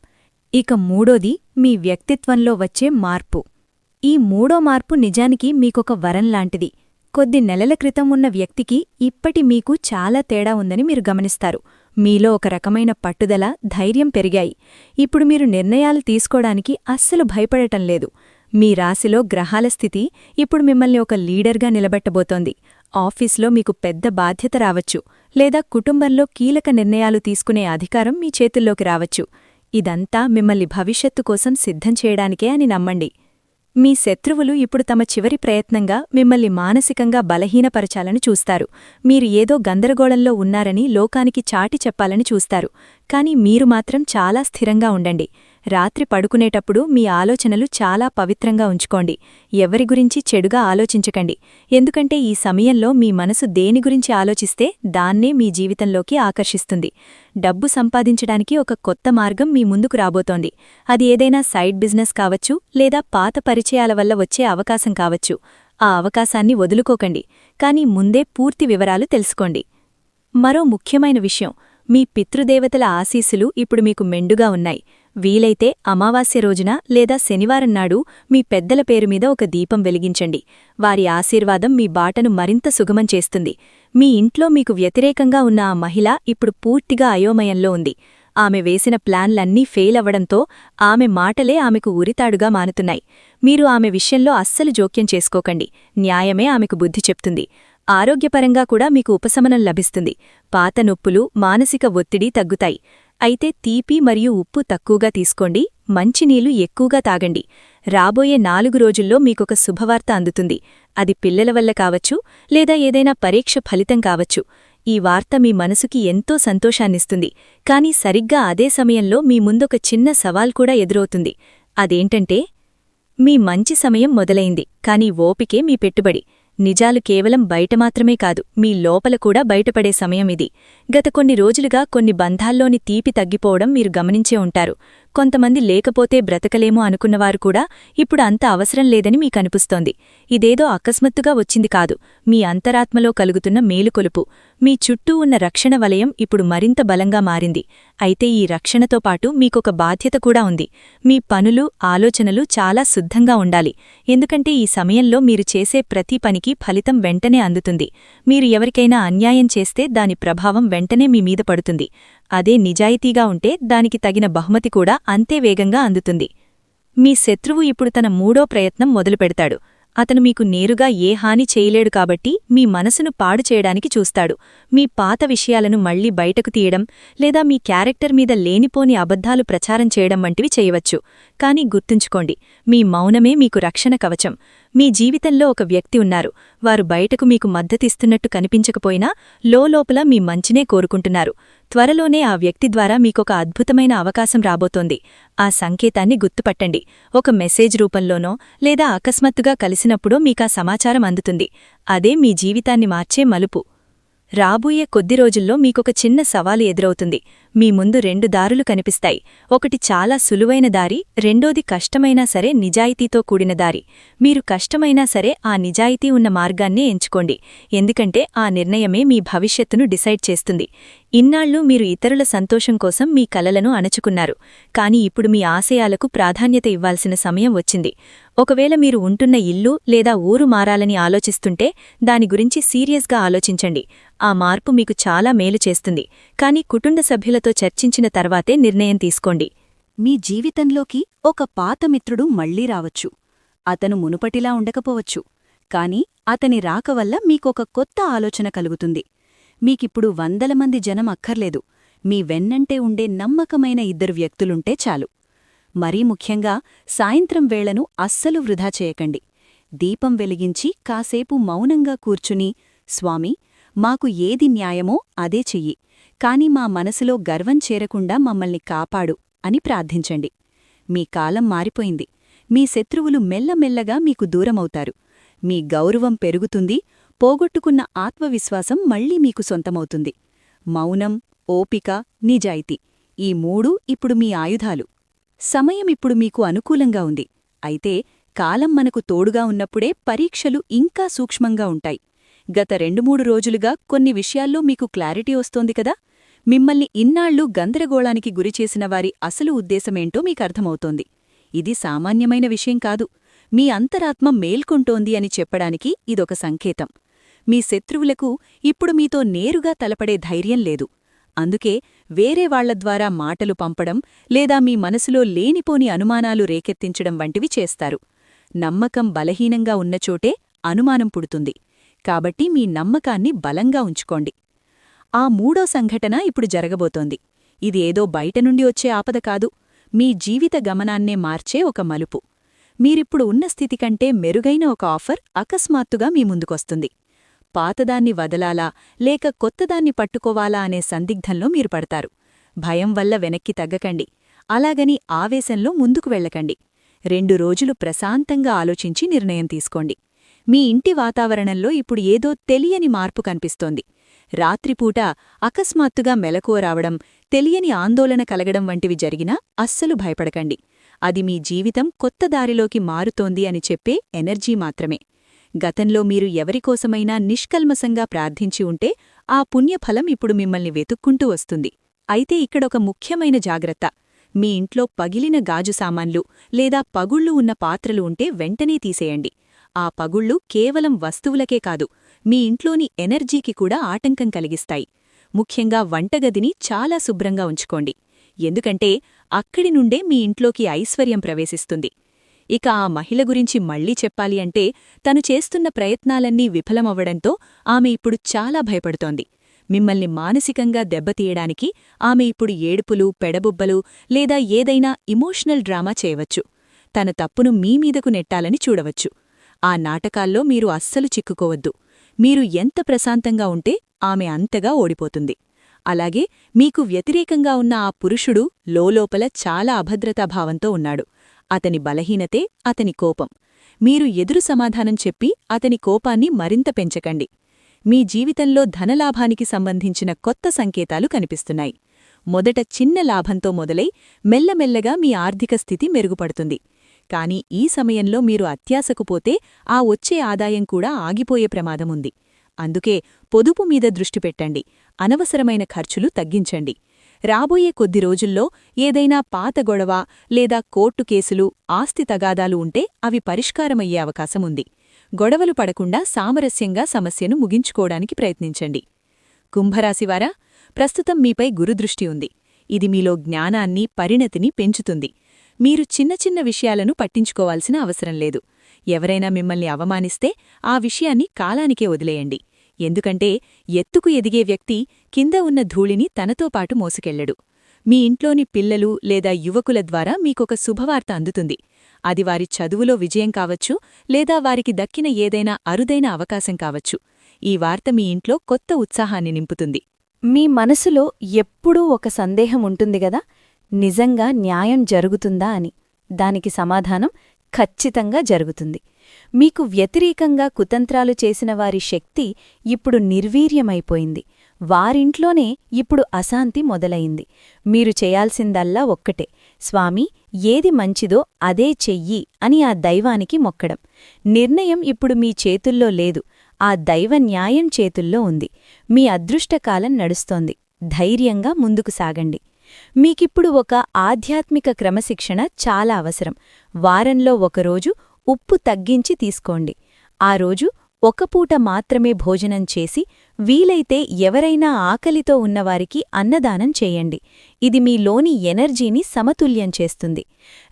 ఇక మూడోది, మీ వ్యక్తిత్వంలో వచ్చే మార్పు. ఈ మూడో మార్పు నిజానికి మీకొక వరంలాంటిది. కొద్ది నెలల క్రితం ఉన్న వ్యక్తికి ఇప్పటి మీకు చాలా తేడా ఉందని మీరు గమనిస్తారు. మీలో ఒక రకమైన పట్టుదల, ధైర్యం పెరిగాయి. ఇప్పుడు మీరు నిర్ణయాలు తీసుకోవడానికి అస్సలు భయపడటం లేదు. మీ రాశిలో గ్రహాల స్థితి ఇప్పుడు మిమ్మల్ని ఒక లీడర్గా నిలబెట్టబోతోంది. ఆఫీస్లో మీకు పెద్ద బాధ్యత రావచ్చు, లేదా కుటుంబంలో కీలక నిర్ణయాలు తీసుకునే అధికారం మీ చేతుల్లోకి రావచ్చు. ఇదంతా మిమ్మల్ని భవిష్యత్తు కోసం సిద్ధం చేయడానికే అని నమ్మండి. మీ శత్రువులు ఇప్పుడు తమ చివరి ప్రయత్నంగా మిమ్మల్ని మానసికంగా బలహీనపరచాలని చూస్తారు. మీరు ఏదో గందరగోళంలో ఉన్నారని లోకానికి చాటి చెప్పాలని చూస్తారు. కానీ మీరు మాత్రం చాలా స్థిరంగా ఉండండి. రాత్రి పడుకునేటప్పుడు మీ ఆలోచనలు చాలా పవిత్రంగా ఉంచుకోండి. ఎవరి గురించి చెడుగా ఆలోచించకండి. ఎందుకంటే ఈ సమయంలో మీ మనసు దేని గురించి ఆలోచిస్తే దాన్నే మీ జీవితంలోకి ఆకర్షిస్తుంది. డబ్బు సంపాదించడానికి ఒక కొత్త మార్గం మీ ముందుకు రాబోతోంది. అది ఏదైనా సైడ్ బిజినెస్ కావచ్చు, లేదా పాత పరిచయాల వల్ల వచ్చే అవకాశం కావచ్చు. ఆ అవకాశాన్ని వదులుకోకండి, కానీ ముందే పూర్తి వివరాలు తెలుసుకోండి. మరో ముఖ్యమైన విషయం, మీ పితృదేవతల ఆశీస్సులు ఇప్పుడు మీకు మెండుగా ఉన్నాయి. వీలైతే అమావాస్య రోజున లేదా శనివారం నాడు మీ పెద్దల పేరుమీద ఒక దీపం వెలిగించండి. వారి ఆశీర్వాదం మీ బాటను మరింత సుగమం చేస్తుంది. మీ ఇంట్లో మీకు వ్యతిరేకంగా ఉన్న ఆ మహిళ ఇప్పుడు పూర్తిగా అయోమయంలో ఉంది. ఆమె వేసిన ప్లాన్లన్నీ ఫెయిల్ అవ్వడంతో ఆమె మాటలే ఆమెకు ఉరితాడుగా మానుతున్నాయి. మీరు ఆమె విషయంలో అస్సలు జోక్యం చేసుకోకండి. న్యాయమే ఆమెకు బుద్ధి చెప్తుంది. ఆరోగ్యపరంగా కూడా మీకు ఉపశమనం లభిస్తుంది. పాత నొప్పులు, మానసిక ఒత్తిడి తగ్గుతాయి. అయితే తీపి మరియు ఉప్పు తక్కువగా తీసుకోండి. మంచినీళ్లు ఎక్కువగా తాగండి. రాబోయే 4 రోజుల్లో మీకొక శుభవార్త అందుతుంది. అది పిల్లల వల్ల కావచ్చు, లేదా ఏదైనా పరీక్ష ఫలితం కావచ్చు. ఈ వార్త మీ మనసుకి ఎంతో సంతోషాన్నిస్తుంది. కానీ సరిగ్గా అదే సమయంలో మీ ముందొక చిన్న సవాల్ కూడా ఎదురవుతుంది. అదేంటంటే, మీ మంచి సమయం మొదలైంది, కానీ ఓపికే మీ పెట్టుబడి. నిజాలు కేవలం బయట మాత్రమే కాదు, మీ లోపల కూడా బయటపడే సమయం ఇది. గత కొన్ని రోజులుగా కొన్ని బంధాల్లోని తీపి తగ్గిపోవడం మీరు గమనించే ఉంటారు. కొంతమంది లేకపోతే బ్రతకలేమో అనుకున్నవారు కూడా ఇప్పుడు అంత అవసరం లేదని మీకనిపిస్తోంది. ఇదేదో అకస్మాత్తుగా వచ్చింది కాదు, మీ అంతరాత్మలో కలుగుతున్న మేలుకొలుపు. మీ చుట్టూ ఉన్న రక్షణ వలయం ఇప్పుడు మరింత బలంగా మారింది. అయితే ఈ రక్షణతో పాటు మీకొక బాధ్యత కూడా ఉంది. మీ పనులు, ఆలోచనలు చాలా శుద్ధంగా ఉండాలి. ఎందుకంటే ఈ సమయంలో మీరు చేసే ప్రతి పనికి ఫలితం వెంటనే అందుతుంది. మీరు ఎవరికైనా అన్యాయం చేస్తే దాని ప్రభావం వెంటనే మీ మీద పడుతుంది. అదే నిజాయితీగా ఉంటే దానికి తగిన బహుమతి కూడా అంతే వేగంగా అందుతుంది. మీ శత్రువు ఇప్పుడు తన 3వ ప్రయత్నం మొదలుపెడతాడు. అతను మీకు నేరుగా ఏ హాని చేయలేడు కాబట్టి మీ మనసును పాడు చేయడానికి చూస్తాడు. మీ పాత విషయాలను మళ్లీ బయటకు తీయడం లేదా మీ క్యారెక్టర్ మీద లేనిపోని అబద్ధాలు ప్రచారం చేయడం వంటివి చేయవచ్చు. కానీ గుర్తుంచుకోండి, మీ మౌనమే మీకు రక్షణ కవచం. మీ జీవితంలో ఒక వ్యక్తి ఉన్నారు. వారు బయటకు మీకు మద్దతిస్తున్నట్టు కనిపించకపోయినా లోలోపల మీ మంచినే కోరుకుంటున్నారు. త్వరలోనే ఆ వ్యక్తి ద్వారా మీకొక అద్భుతమైన అవకాశం రాబోతోంది. ఆ సంకేతాన్ని గుర్తుపట్టండి. ఒక మెసేజ్ రూపంలోనో లేదా అకస్మాత్తుగా కలిసినప్పుడో మీకా సమాచారం అందుతుంది. అదే మీ జీవితాన్ని మార్చే మలుపు. రాబోయే కొద్ది రోజుల్లో మీకొక చిన్న సవాలు ఎదురవుతుంది. మీ ముందు 2 దారులు కనిపిస్తాయి. ఒకటి చాలా సులువైన దారి, రెండోది కష్టమైనా సరే నిజాయితీతో కూడిన దారి. మీరు కష్టమైనా సరే ఆ నిజాయితీ ఉన్న మార్గాన్నే ఎంచుకోండి. ఎందుకంటే ఆ నిర్ణయమే మీ భవిష్యత్తును డిసైడ్ చేస్తుంది. ఇన్నాళ్లు మీరు ఇతరుల సంతోషం కోసం మీ కలలను అణచుకున్నారు. కానీ ఇప్పుడు మీ ఆశయాలకు ప్రాధాన్యత ఇవ్వాల్సిన సమయం వచ్చింది. ఒకవేళ మీరు ఉంటున్న ఇల్లు లేదా ఊరు మారాలని ఆలోచిస్తుంటే దాని గురించి సీరియస్గా ఆలోచించండి. ఆ మార్పు మీకు చాలా మేలు చేస్తుంది. కానీ కుటుంబ సభ్యులతో చర్చించిన తర్వాతే నిర్ణయం తీసుకోండి. మీ జీవితంలోకి ఒక పాత మిత్రుడు మళ్లీ రావచ్చు. అతను మునుపటిలా ఉండకపోవచ్చు. కాని అతని రాక వల్ల మీకొక కొత్త ఆలోచన కలుగుతుంది. మీకిప్పుడు 100 మంది జనం అక్కర్లేదు. మీ వెన్నంటే ఉండే నమ్మకమైన 2 వ్యక్తులుంటే చాలు. మరీ ముఖ్యంగా సాయంత్రం వేళను అస్సలు వృధా చేయకండి. దీపం వెలిగించి కాసేపు మౌనంగా కూర్చుని, స్వామీ, మాకు ఏది న్యాయమో అదే చెయ్యి, కాని మా మనసులో గర్వం చేరకుండా మమ్మల్ని కాపాడు అని ప్రార్థించండి. మీ కాలం మారిపోయింది. మీ శత్రువులు మెల్లమెల్లగా మీకు దూరమవుతారు. మీ గౌరవం పెరుగుతుంది. పోగొట్టుకున్న ఆత్మవిశ్వాసం మళ్లీ మీకు సొంతమవుతుంది. మౌనం, ఓపిక, నిజాయితీ ఈ 3 ఇప్పుడు మీ ఆయుధాలు. సమయం ఇప్పుడు మీకు అనుకూలంగా ఉంది. అయితే కాలం మనకు తోడుగా ఉన్నప్పుడే పరీక్షలు ఇంకా సూక్ష్మంగా ఉంటాయి. గత 2-3 రోజులుగా కొన్ని విషయాల్లో మీకు క్లారిటీ వస్తోంది కదా. మిమ్మల్ని ఇన్నాళ్లు గందరగోళానికి గురిచేసిన వారి అసలు ఉద్దేశమేంటో మీకర్థమవుతోంది. ఇది సామాన్యమైన విషయం కాదు. మీ అంతరాత్మ మేల్కొంటోంది అని చెప్పడానికి ఇదొక సంకేతం. మీ శత్రువులకు ఇప్పుడు మీతో నేరుగా తలపడే ధైర్యం లేదు. అందుకే వేరే వాళ్ల ద్వారా మాటలు పంపడం లేదా మీ మనసులో లేనిపోని అనుమానాలు రేకెత్తించడం వంటివి చేస్తారు. నమ్మకం బలహీనంగా ఉన్నచోటే అనుమానం పుడుతుంది. కాబట్టి మీ నమ్మకాన్ని బలంగా ఉంచుకోండి. ఆ 3వ సంఘటన ఇప్పుడు జరగబోతోంది. ఇది ఏదో బయటనుండి వచ్చే ఆపద కాదు. మీ జీవిత గమనాన్నే మార్చే ఒక మలుపు. మీరిప్పుడు ఉన్న స్థితి కంటే మెరుగైన ఒక ఆఫర్ అకస్మాత్తుగా మీ ముందుకొస్తుంది. పాతదాన్ని వదలాలా లేక కొత్తదాన్ని పట్టుకోవాలా అనే సందిగ్ధంలో మీరు పడతారు. భయం వల్ల వెనక్కి తగ్గకండి. అలాగని ఆవేశంలో ముందుకు వెళ్ళకండి. 2 రోజులు ప్రశాంతంగా ఆలోచించి నిర్ణయం తీసుకోండి. మీ ఇంటి వాతావరణంలో ఇప్పుడు ఏదో తెలియని మార్పు కనిపిస్తోంది. రాత్రిపూట అకస్మాత్తుగా మెలకువ రావడం, తెలియని ఆందోళన కలగడం వంటివి జరిగినా అస్సలు భయపడకండి. అది మీ జీవితం కొత్త దారిలోకి మారుతోంది అని చెప్పే ఎనర్జీ మాత్రమే. గతంలో మీరు ఎవరికోసమైనా నిష్కల్మసంగా ప్రార్థించి ఉంటే ఆ పుణ్యఫలం ఇప్పుడు మిమ్మల్ని వెతుక్కుంటూ వస్తుంది. అయితే ఇక్కడొక ముఖ్యమైన జాగ్రత్త. మీ ఇంట్లో పగిలిన గాజు సామాన్లు లేదా పగుళ్లు ఉన్న పాత్రలు ఉంటే వెంటనే తీసేయండి. ఆ పగుళ్లు కేవలం వస్తువులకే కాదు, మీ ఇంట్లోని ఎనర్జీకి కూడా ఆటంకం కలిగిస్తాయి. ముఖ్యంగా వంటగదిని చాలా శుభ్రంగా ఉంచుకోండి. ఎందుకంటే అక్కడి నుండే మీ ఇంట్లోకి ఐశ్వర్యం ప్రవేశిస్తుంది. ఇక ఆ మహిళ గురించి మళ్లీ చెప్పాలి అంటే, తను చేస్తున్న ప్రయత్నాలన్నీ విఫలమవ్వడంతో ఆమె ఇప్పుడు చాలా భయపడుతోంది. మిమ్మల్ని మానసికంగా దెబ్బతీయడానికి ఆమె ఇప్పుడు ఏడుపులు, పెడబుబ్బలు లేదా ఏదైనా ఇమోషనల్ డ్రామా చేయవచ్చు. తన తప్పును మీమీదకు నెట్టాలని చూడవచ్చు. ఆ నాటకాల్లో మీరు అస్సలు చిక్కుకోవద్దు. మీరు ఎంత ప్రశాంతంగా ఉంటే ఆమె అంతగా ఓడిపోతుంది. అలాగే మీకు వ్యతిరేకంగా ఉన్న ఆ పురుషుడు లోలోపల చాలా అభద్రతాభావంతో ఉన్నాడు. అతని బలహీనతే అతని కోపం. మీరు ఎదురు సమాధానం చెప్పి అతని కోపాన్ని మరింత పెంచకండి. మీ జీవితంలో ధనలాభానికి సంబంధించిన కొత్త సంకేతాలు కనిపిస్తున్నాయి. మొదట చిన్న లాభంతో మొదలై మెల్లమెల్లగా మీ ఆర్థిక స్థితి మెరుగుపడుతుంది. కాని ఈ సమయంలో మీరు అత్యాశకు పోతే ఆ వచ్చే ఆదాయం కూడా ఆగిపోయే ప్రమాదముంది. అందుకే పొదుపు మీద దృష్టి పెట్టండి. అనవసరమైన ఖర్చులు తగ్గించండి. రాబోయే కొద్ది రోజుల్లో ఏదైనా పాత గొడవ లేదా కోర్టు కేసులు, ఆస్తి తగాదాలు ఉంటే అవి పరిష్కారమయ్యే అవకాశముంది. గొడవలు పడకుండా సామరస్యంగా సమస్యను ముగించుకోవడానికి ప్రయత్నించండి. కుంభరాశివారా, ప్రస్తుతం మీపై గురుదృష్టి ఉంది. ఇది మీలో జ్ఞానాన్ని, పరిణతిని పెంచుతుంది. మీరు చిన్న చిన్న విషయాలను పట్టించుకోవాల్సిన అవసరం లేదు. ఎవరైనా మిమ్మల్ని అవమానిస్తే ఆ విషయాన్ని కాలానికే వదిలేయండి. ఎందుకంటే ఎత్తుకు ఎదిగే వ్యక్తి కింద ఉన్న ధూళిని తనతో పాటు మోసుకెళ్లడు. మీ ఇంట్లోని పిల్లలు లేదా యువకుల ద్వారా మీకొక శుభవార్త అందుతుంది. అది వారి చదువులో విజయం కావచ్చు, లేదా వారికి దక్కిన ఏదైనా అరుదైన అవకాశం కావచ్చు. ఈ వార్త మీ ఇంట్లో కొత్త ఉత్సాహాన్ని నింపుతుంది. మీ మనసులో ఎప్పుడూ ఒక సందేహం ఉంటుంది గదా, నిజంగా న్యాయం జరుగుతుందా అని. దానికి సమాధానం ఖచ్చితంగా జరుగుతుంది. మీకు వ్యతిరేకంగా కుతంత్రాలు చేసిన వారి శక్తి ఇప్పుడు నిర్వీర్యమైపోయింది. వారింట్లోనే ఇప్పుడు అశాంతి మొదలయింది. మీరు చేయాల్సిందల్లా ఒక్కటే, స్వామీ ఏది మంచిదో అదే చెయ్యి అని ఆ దైవానికి మొక్కడం. నిర్ణయం ఇప్పుడు మీ చేతుల్లో లేదు, ఆ దైవ న్యాయం చేతుల్లో ఉంది. మీ అదృష్టకాలం నడుస్తోంది. ధైర్యంగా ముందుకు సాగండి. మీకిప్పుడు ఒక ఆధ్యాత్మిక క్రమశిక్షణ చాలా అవసరం. వారంలో ఒకరోజు ఉప్పు తగ్గించి తీసుకోండి. ఆ రోజు ఒక పూట మాత్రమే భోజనం చేసి వీలైతే ఎవరైనా ఆకలితో ఉన్నవారికి అన్నదానం చేయండి. ఇది మీలోని ఎనర్జీని సమతుల్యం చేస్తుంది.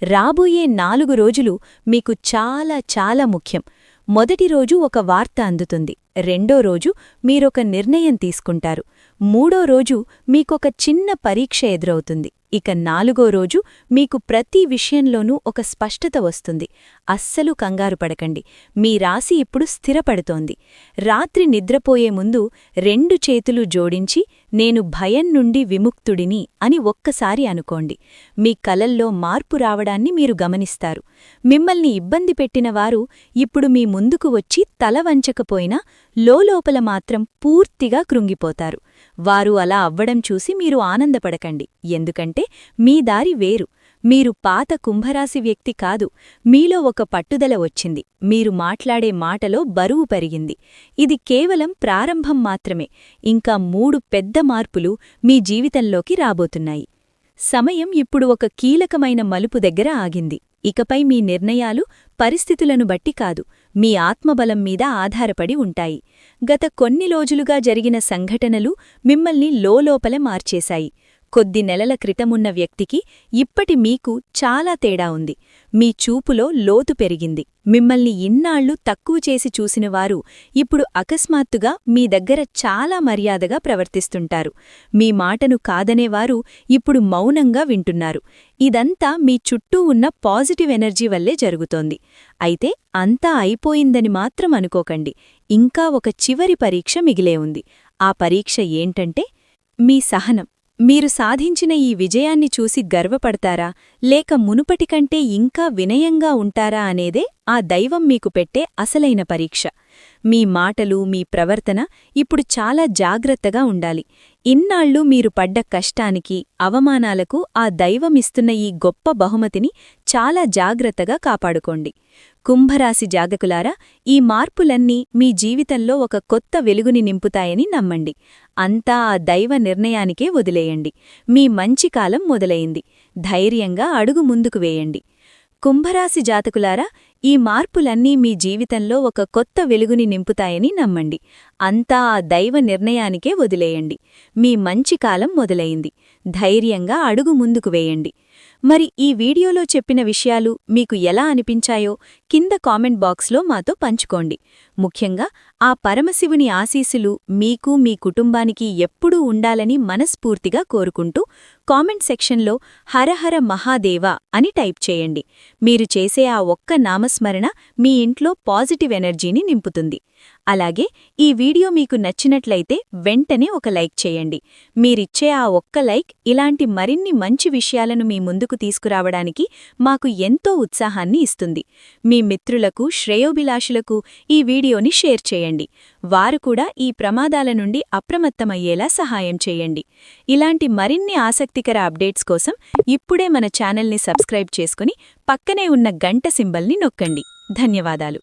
రాబోయే 4 రోజులు మీకు చాలా చాలా ముఖ్యం. మొదటి రోజు ఒక వార్త అందుతుంది. రెండో రోజు మీరొక నిర్ణయం తీసుకుంటారు. మూడో రోజు మీకొక చిన్న పరీక్ష ఎదురవుతుంది. ఇక 4వ రోజు మీకు ప్రతి విషయంలోనూ ఒక స్పష్టత వస్తుంది. అస్సలు కంగారు పడకండి. మీ రాశి ఇప్పుడు స్థిరపడుతోంది. రాత్రి నిద్రపోయే ముందు 2 చేతులు జోడించి నేను భయం నుండి విముక్తుడిని అని ఒక్కసారి అనుకోండి. మీ కలల్లో మార్పు రావడాన్ని మీరు గమనిస్తారు. మిమ్మల్ని ఇబ్బంది పెట్టినవారు ఇప్పుడు మీ ముందుకు వచ్చి తల వంచకపోయినా లోలోపల మాత్రం పూర్తిగా కృంగిపోతారు. వారు అలా అవ్వడం చూసి మీరు ఆనందపడకండి. ఎందుకంటే మీ దారి వేరు. మీరు పాత కుంభరాశి వ్యక్తి కాదు. మీలో ఒక పట్టుదల వచ్చింది. మీరు మాట్లాడే మాటలో బరువు పెరిగింది. ఇది కేవలం ప్రారంభం మాత్రమే. ఇంకా 3 పెద్ద మార్పులు మీ జీవితంలోకి రాబోతున్నాయి. సమయం ఇప్పుడు ఒక కీలకమైన మలుపు దగ్గర ఆగింది. ఇకపై మీ నిర్ణయాలు పరిస్థితులను బట్టి కాదు, మీ ఆత్మబలం మీద ఆధారపడి ఉంటాయి. గత కొన్ని రోజులుగా జరిగిన సంఘటనలు మిమ్మల్ని లోలోపల మార్చేశాయి. కొద్ది నెలల క్రితమున్న వ్యక్తికి ఇప్పటి మీకు చాలా తేడా ఉంది. మీ చూపులో లోతు పెరిగింది. మిమ్మల్ని ఇన్నాళ్లు తక్కువ చేసి చూసినవారు ఇప్పుడు అకస్మాత్తుగా మీ దగ్గర చాలా మర్యాదగా ప్రవర్తిస్తుంటారు. మీ మాటను కాదనేవారు ఇప్పుడు మౌనంగా వింటున్నారు. ఇదంతా మీ చుట్టూ ఉన్న పాజిటివ్ ఎనర్జీ వల్లే జరుగుతోంది. అయితే అంతా అయిపోయిందని మాత్రం అనుకోకండి. ఇంకా ఒక చివరి పరీక్ష మిగిలే ఉంది. ఆ పరీక్ష ఏంటంటే మీ సహనం. మీరు సాధించిన ఈ విజయాన్ని చూసి గర్వపడతారా, లేక మునుపటికంటే ఇంకా వినయంగా ఉంటారా అనేదే ఆ దైవం మీకు పెట్టే అసలైన పరీక్ష. మీ మాటలు, మీ ప్రవర్తన ఇప్పుడు చాలా జాగ్రత్తగా ఉండాలి. ఇన్నాళ్లు మీరు పడ్డ కష్టానికి, అవమానాలకు ఆ దైవమిస్తున్న ఈ గొప్ప బహుమతిని చాలా జాగ్రత్తగా కాపాడుకోండి. కుంభరాశి జాగకులారా, ఈ మార్పులన్నీ మీ జీవితంలో ఒక కొత్త వెలుగుని నింపుతాయని నమ్మండి. అంతా ఆ దైవ నిర్ణయానికే వదిలేయండి. మీ మంచి కాలం మొదలైంది. ధైర్యంగా అడుగు ముందుకు వేయండి. కుంభరాశి జాతకులారా, ఈ మార్పులన్నీ మీ జీవితంలో ఒక కొత్త వెలుగుని నింపుతాయని నమ్మండి. అంతా ఆ దైవ నిర్ణయానికే వదిలేయండి. మీ మంచి కాలం మొదలైంది. ధైర్యంగా అడుగు ముందుకు వేయండి. మరి ఈ వీడియోలో చెప్పిన విషయాలు మీకు ఎలా అనిపించాయో కింద కామెంట్ బాక్స్లో మాతో పంచుకోండి. ముఖ్యంగా ఆ పరమశివుని ఆశీస్సులు మీకు, మీ కుటుంబానికి ఎప్పుడూ ఉండాలని మనస్ఫూర్తిగా కోరుకుంటూ కామెంట్ సెక్షన్లో హరహర మహాదేవ అని టైప్ చేయండి. మీరు చేసే ఆ ఒక్క నామస్మరణ మీ ఇంట్లో పాజిటివ్ ఎనర్జీని నింపుతుంది. అలాగే ఈ వీడియో మీకు నచ్చినట్లయితే వెంటనే ఒక లైక్ చేయండి. మీరిచ్చే ఆ ఒక్క లైక్ ఇలాంటి మరిన్ని మంచి విషయాలను మీ ముందుకు తీసుకురావడానికి మాకు ఎంతో ఉత్సాహాన్ని ఇస్తుంది. మీ మిత్రులకు, శ్రేయోభిలాషులకు ఈ వీడియోని షేర్ చేయండి. వారు కూడా ఈ ప్రమాదాల నుండి అప్రమత్తమయ్యేలా సహాయం చేయండి. ఇలాంటి మరిన్ని ఆసక్తికర అప్డేట్స్ కోసం ఇప్పుడే మన ఛానల్ని సబ్స్క్రైబ్ చేసుకుని పక్కనే ఉన్న గంట సింబల్ని నొక్కండి. ధన్యవాదాలు.